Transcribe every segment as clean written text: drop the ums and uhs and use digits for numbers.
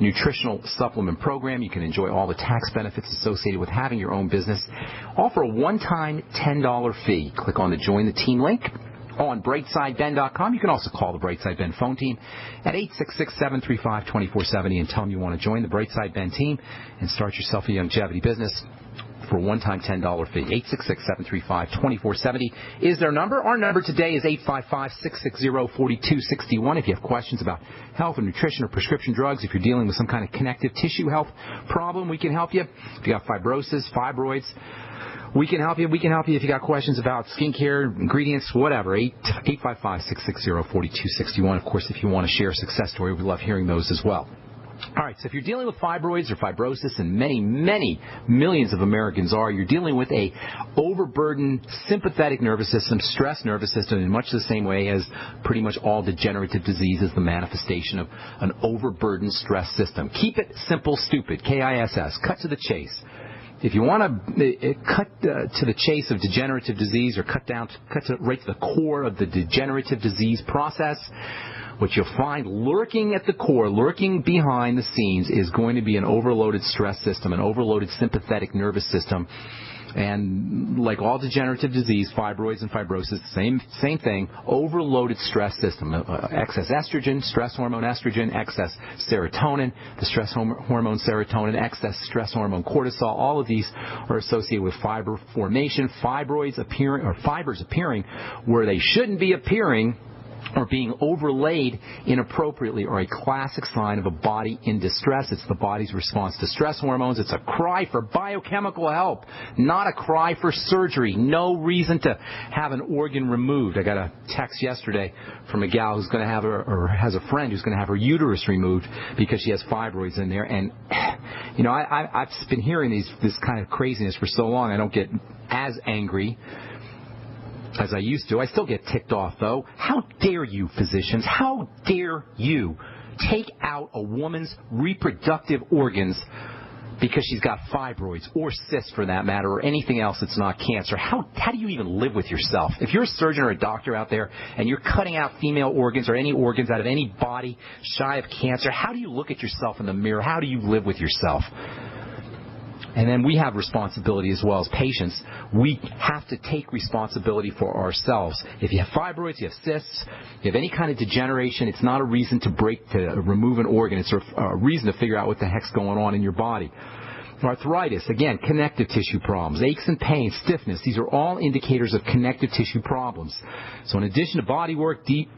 nutritional supplement program. You can enjoy all the tax benefits associated with having your own business. Offer a one-time $10 fee. Click on the Join the Team link on BrightsideBen.com. You can also call the Brightside Ben phone team at 866-735-2470 and tell them you want to join the Brightside Ben team and start yourself a longevity business for a one-time $10 fee. 866-735-2470 is their number. Our number today is 855-660-4261. If you have questions about health or nutrition or prescription drugs, if you're dealing with some kind of connective tissue health problem, we can help you. If you got fibrosis, fibroids, we can help you. We can help you if you got questions about skincare, ingredients, whatever. 855-660-4261. Of course, if you want to share a success story, we love hearing those as well. All right, so if you're dealing with fibroids or fibrosis, and many, many millions of Americans are, you're dealing with a overburdened sympathetic nervous system, stress nervous system, in much the same way as pretty much all degenerative disease is the manifestation of an overburdened stress system. Keep it simple, stupid, KISS, cut to the chase. If you want to cut to the chase of degenerative disease or cut right to the core of the degenerative disease process, what you'll find lurking at the core, lurking behind the scenes, is going to be an overloaded stress system, an overloaded sympathetic nervous system. And like all degenerative disease, fibroids and fibrosis, same thing, overloaded stress system. Excess estrogen, stress hormone estrogen, excess serotonin, the stress hormone serotonin, excess stress hormone cortisol. All of these are associated with fiber formation, fibers appearing where they shouldn't be appearing, or being overlaid inappropriately, are a classic sign of a body in distress. It's the body's response to stress hormones. It's a cry for biochemical help, not a cry for surgery. No reason to have an organ removed. I got a text yesterday from a gal who's going to have has a friend who's going to have her uterus removed because she has fibroids in there. And, you know, I've been hearing this kind of craziness for so long, I don't get as angry as I used to. I still get ticked off, though. How dare you, physicians? How dare you take out a woman's reproductive organs because she's got fibroids, or cysts for that matter, or anything else that's not cancer? How do you even live with yourself? If you're a surgeon or a doctor out there and you're cutting out female organs or any organs out of any body shy of cancer, how do you look at yourself in the mirror? How do you live with yourself? And then we have responsibility as well as patients. We have to take responsibility for ourselves. If you have fibroids, you have cysts, you have any kind of degeneration, it's not a reason to remove an organ. It's a reason to figure out what the heck's going on in your body. Arthritis, again, connective tissue problems, aches and pains, stiffness, these are all indicators of connective tissue problems. So in addition to body work, deep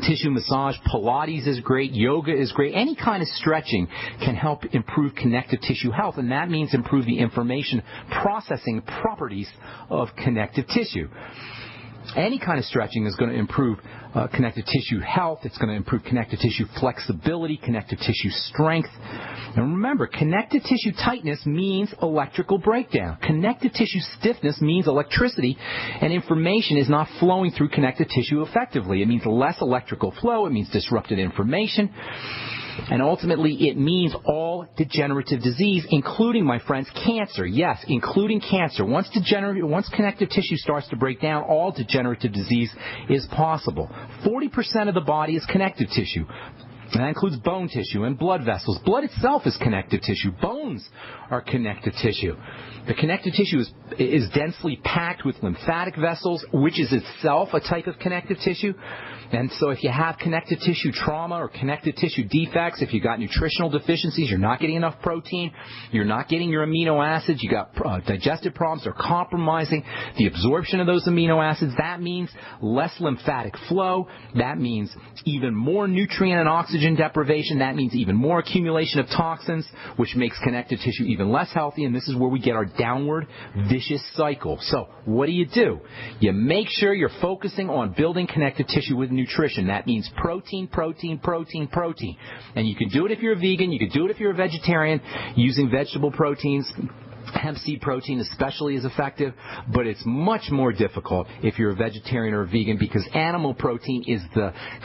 tissue massage, Pilates is great, yoga is great. Any kind of stretching can help improve connective tissue health, and that means improve the information processing properties of connective tissue. Any kind of stretching is going to improve connective tissue health. It's going to improve connective tissue flexibility, connective tissue strength. And remember, connective tissue tightness means electrical breakdown. Connective tissue stiffness means electricity and information is not flowing through connective tissue effectively. It means less electrical flow. It means disrupted information. And ultimately, it means all degenerative disease, including, my friends, cancer. Yes, including cancer. Once connective tissue starts to break down, all degenerative disease is possible. 40% of the body is connective tissue. And that includes bone tissue and blood vessels. Blood itself is connective tissue. Bones are connective tissue. The connective tissue is densely packed with lymphatic vessels, which is itself a type of connective tissue. And so if you have connective tissue trauma or connective tissue defects, if you've got nutritional deficiencies, you're not getting enough protein, you're not getting your amino acids, you got digestive problems, they're compromising the absorption of those amino acids, that means less lymphatic flow, that means even more nutrient and oxygen deprivation, that means even more accumulation of toxins, which makes connective tissue even less healthy, and this is where we get our downward vicious cycle. So what do? You make sure you're focusing on building connective tissue with nutrition. That means protein, protein, protein, protein. And you can do it if you're a vegan. You can do it if you're a vegetarian using vegetable proteins. Hemp seed protein especially is effective, but it's much more difficult if you're a vegetarian or a vegan, because animal protein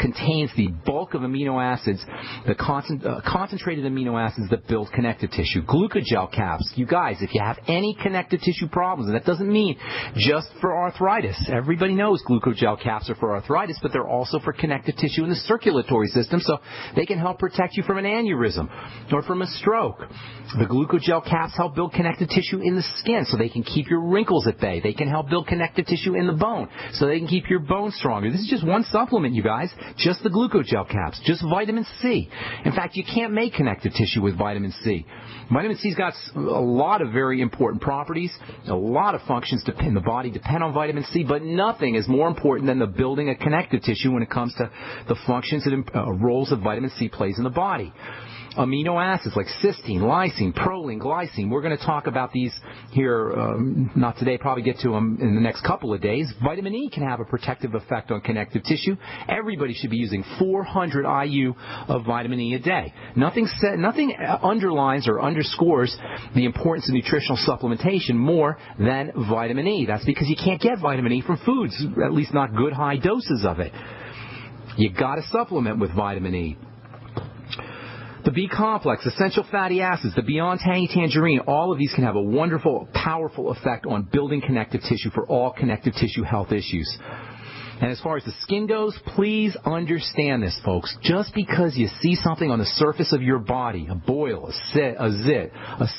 contains the bulk of amino acids, the concentrated amino acids that build connective tissue. Glucogel caps, you guys, if you have any connective tissue problems, and that doesn't mean just for arthritis. Everybody knows glucogel caps are for arthritis, but they're also for connective tissue in the circulatory system, so they can help protect you from an aneurysm or from a stroke. The glucogel caps help build connective tissue in the skin so they can keep your wrinkles at bay. They can help build connective tissue in the bone so they can keep your bone stronger. This is just one supplement, you guys, just the glucogel caps, just vitamin C. In fact, you can't make connective tissue with vitamin C. Vitamin C's got a lot of very important properties. A lot of functions in the body depend on vitamin C, but nothing is more important than the building of connective tissue when it comes to the functions and roles that vitamin C plays in the body. Amino acids like cysteine, lysine, proline, glycine. We're going to talk about these here, not today, probably get to them in the next couple of days. Vitamin E can have a protective effect on connective tissue. Everybody should be using 400 IU of vitamin E a day. Nothing underlines or underscores the importance of nutritional supplementation more than vitamin E. That's because you can't get vitamin E from foods, at least not good high doses of it. You got to supplement with vitamin E. The B complex, essential fatty acids, the Beyond Tangy Tangerine, all of these can have a wonderful, powerful effect on building connective tissue for all connective tissue health issues. And as far as the skin goes, please understand this, folks. Just because you see something on the surface of your body, a boil, a zit, a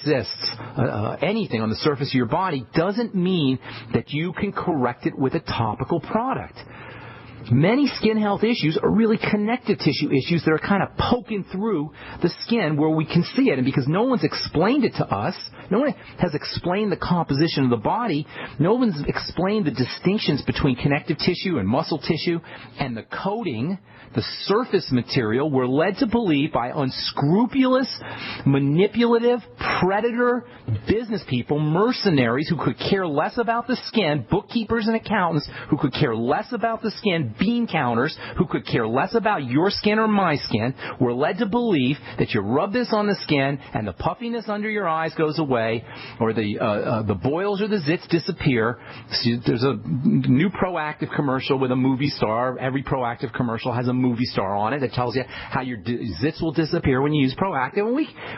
cyst, anything on the surface of your body, doesn't mean that you can correct it with a topical product. Many skin health issues are really connective tissue issues that are kind of poking through the skin where we can see it. And because no one's explained it to us, no one has explained the composition of the body, no one's explained the distinctions between connective tissue and muscle tissue and the coating, the surface material, we're led to believe by unscrupulous, manipulative, predator business people, mercenaries who could care less about the skin, bookkeepers and accountants who could care less about the skin, bean counters who could care less about your skin or my skin. We're led to believe that you rub this on the skin and the puffiness under your eyes goes away, or the boils or the zits disappear. See, there's a new Proactive commercial with a movie star. Every Proactive commercial has a movie star on it that tells you how your zits will disappear when you use Proactive. And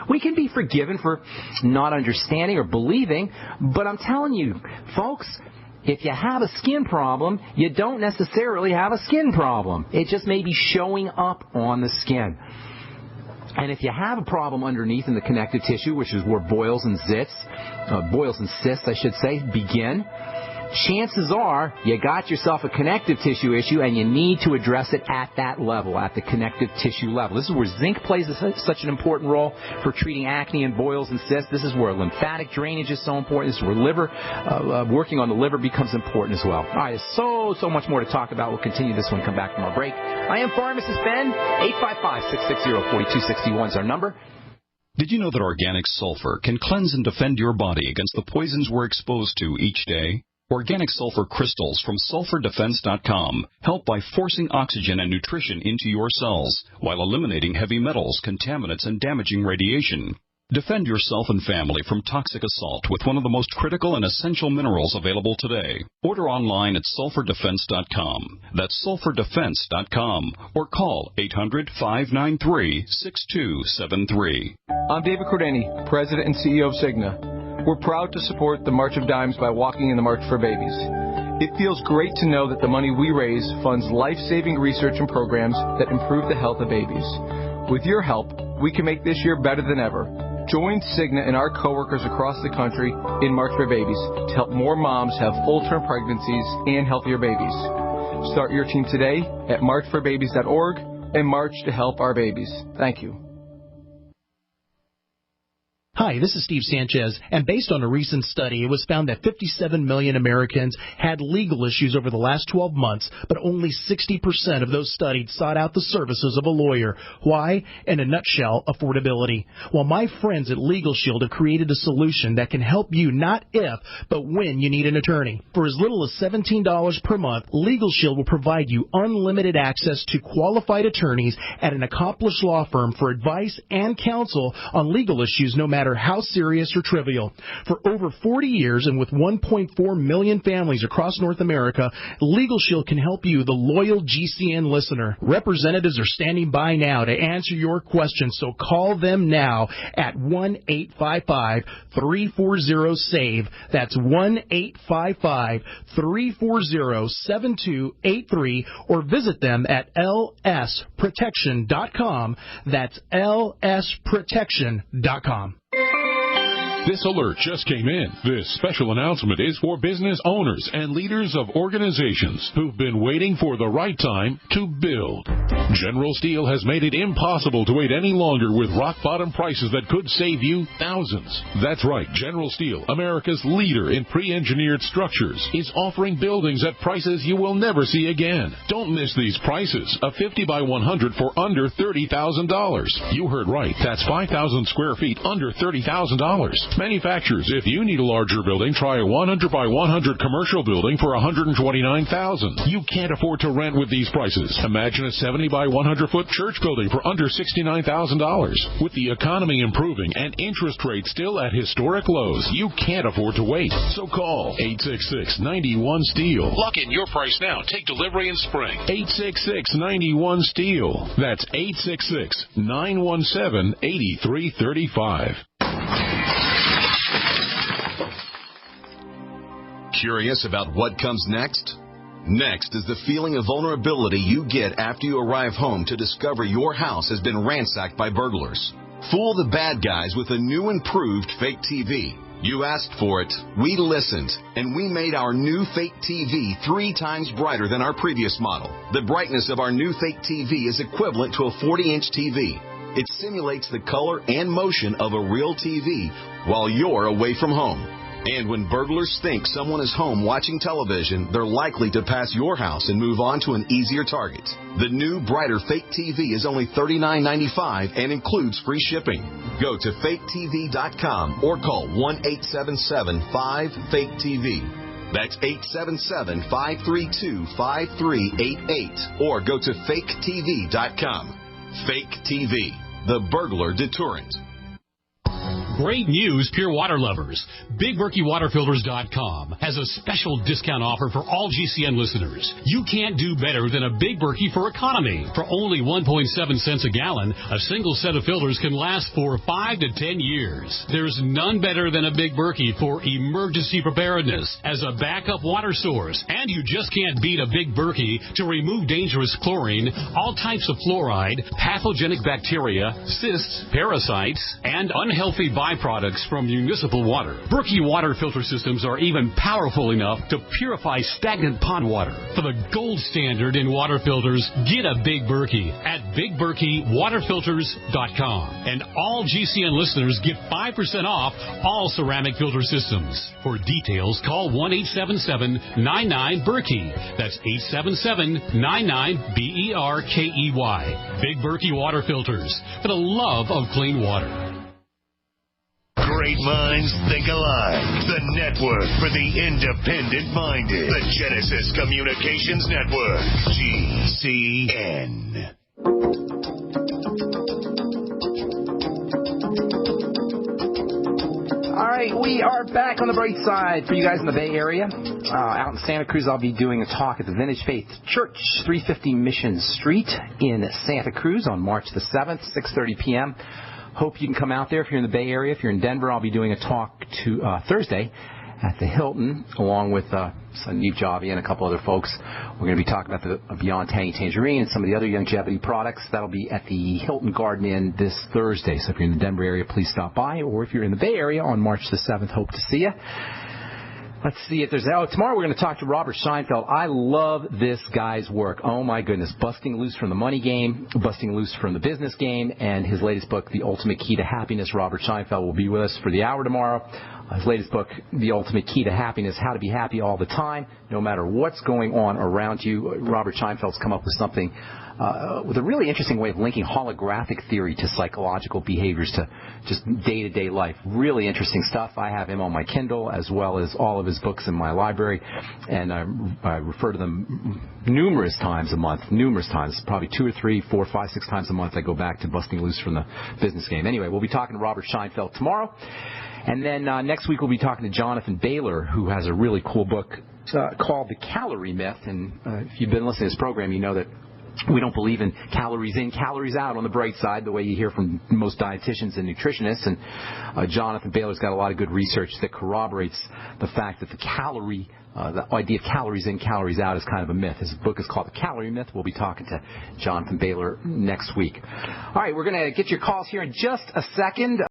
we can be forgiven for not understanding or believing, but I'm telling you, folks, if you have a skin problem, you don't necessarily have a skin problem. It just may be showing up on the skin. And if you have a problem underneath in the connective tissue, which is where boils and cysts, I should say, begin, chances are you got yourself a connective tissue issue and you need to address it at that level, at the connective tissue level. This is where zinc plays such an important role for treating acne and boils and cysts. This is where lymphatic drainage is so important. This is where liver, working on the liver becomes important as well. All right, there's so much more to talk about. We'll continue this when we come back from our break. I am Pharmacist Ben. 855-660-4261 is our number. Did you know that organic sulfur can cleanse and defend your body against the poisons we're exposed to each day? Organic sulfur crystals from sulfurdefense.com help by forcing oxygen and nutrition into your cells while eliminating heavy metals, contaminants, and damaging radiation. Defend yourself and family from toxic assault with one of the most critical and essential minerals available today. Order online at sulfurdefense.com. That's sulfurdefense.com or call 800-593-6273. I'm David Cordani, President and CEO of Cigna. We're proud to support the March of Dimes by walking in the March for Babies. It feels great to know that the money we raise funds life-saving research and programs that improve the health of babies. With your help, we can make this year better than ever. Join Cigna and our coworkers across the country in March for Babies to help more moms have full-term pregnancies and healthier babies. Start your team today at marchforbabies.org and march to help our babies. Thank you. Hi, this is Steve Sanchez, and based on a recent study, it was found that 57 million Americans had legal issues over the last 12 months, but only 60% of those studied sought out the services of a lawyer. Why? In a nutshell, affordability. Well, my friends at Legal Shield have created a solution that can help you not if, but when you need an attorney. For as little as $17 per month, Legal Shield will provide you unlimited access to qualified attorneys at an accomplished law firm for advice and counsel on legal issues no matter matter how serious or trivial. For over 40 years and with 1.4 million families across North America, Legal Shield can help you, the loyal GCN listener. Representatives are standing by now to answer your questions, so call them now at 1-855-340-SAVE. That's 1-855-340-7283, or visit them at lsprotection.com. That's lsprotection.com. This alert just came in. This special announcement is for business owners and leaders of organizations who've been waiting for the right time to build. General Steel has made it impossible to wait any longer with rock-bottom prices that could save you thousands. That's right. General Steel, America's leader in pre-engineered structures, is offering buildings at prices you will never see again. Don't miss these prices. A 50 by 100 for under $30,000. You heard right. That's 5,000 square feet under $30,000. Manufacturers, if you need a larger building, try a 100 by 100 commercial building for $129,000. You can't afford to rent with these prices. Imagine a 70 by 100 foot church building for under $69,000. With the economy improving and interest rates still at historic lows, you can't afford to wait. So call 866-91-STEEL. Lock in your price now. Take delivery in spring. 866-91-STEEL. That's 866-917-8335. Curious about what comes next? Next is the feeling of vulnerability you get after you arrive home to discover your house has been ransacked by burglars. Fool the bad guys with a new improved fake TV. You asked for it, we listened, and we made our new fake TV 3 times brighter than our previous model. The brightness of our new fake TV is equivalent to a 40-inch TV. It simulates the color and motion of a real TV while you're away from home. And when burglars think someone is home watching television, they're likely to pass your house and move on to an easier target. The new, brighter fake TV is only $39.95 and includes free shipping. Go to faketv.com or call 1-877-5-FAKE-TV. That's 877-532-5388. Or go to faketv.com. Fake TV, the burglar deterrent. Great news, pure water lovers. BigBerkeyWaterFilters.com has a special discount offer for all GCN listeners. You can't do better than a Big Berkey for economy. For only 1.7 cents a gallon, a single set of filters can last for 5 to 10 years. There's none better than a Big Berkey for emergency preparedness as a backup water source. And you just can't beat a Big Berkey to remove dangerous chlorine, all types of fluoride, pathogenic bacteria, cysts, parasites, and unhealthy byproducts from municipal water. Berkey water filter systems are even powerful enough to purify stagnant pond water. For the gold standard in water filters, get a Big Berkey at BigBerkeyWaterFilters.com. And all GCN listeners get 5% off all ceramic filter systems. For details, call 1-877-99-BERKEY. That's 877-99-BERKEY. Big Berkey Water Filters, for the love of clean water. Great minds think alike. The network for the independent-minded. The Genesis Communications Network. GCN. All right, we are back on the Brightside for you guys in the Bay Area. Out in Santa Cruz, I'll be doing a talk at the Vintage Faith Church, 350 Mission Street in Santa Cruz on March the 7th, 6:30 p.m. Hope you can come out there if you're in the Bay Area. If you're in Denver, I'll be doing a talk Thursday at the Hilton, along with Sandeep Javi and a couple other folks. We're going to be talking about the Beyond Tangy Tangerine and some of the other longevity products. That'll be at the Hilton Garden Inn this Thursday. So if you're in the Denver area, please stop by. Or if you're in the Bay Area on March the 7th, hope to see you. Let's see if there's... tomorrow we're going to talk to Robert Scheinfeld. I love this guy's work. Oh, my goodness. Busting loose from the money game, busting loose from the business game, and his latest book, The Ultimate Key to Happiness. Robert Scheinfeld will be with us for the hour tomorrow His latest book, The Ultimate Key to Happiness, How to Be Happy All the Time, no matter what's going on around you. Robert Scheinfeld's come up with something with a really interesting way of linking holographic theory to psychological behaviors to just day-to-day life. Really interesting stuff. I have him on my Kindle as well as all of his books in my library, and I refer to them numerous times a month, probably 2 or 3, 4, 5, 6 times a month. I go back to busting loose from the business game. Anyway, we'll be talking to Robert Scheinfeld tomorrow. And then next week we'll be talking to Jonathan Baylor, who has a really cool book called The Calorie Myth. And if you've been listening to this program, you know that we don't believe in, calories out on the Brightside, the way you hear from most dietitians and nutritionists. And Jonathan Baylor's got a lot of good research that corroborates the fact that the idea of calories in, calories out is kind of a myth. His book is called The Calorie Myth. We'll be talking to Jonathan Baylor next week. All right, we're going to get your calls here in just a second.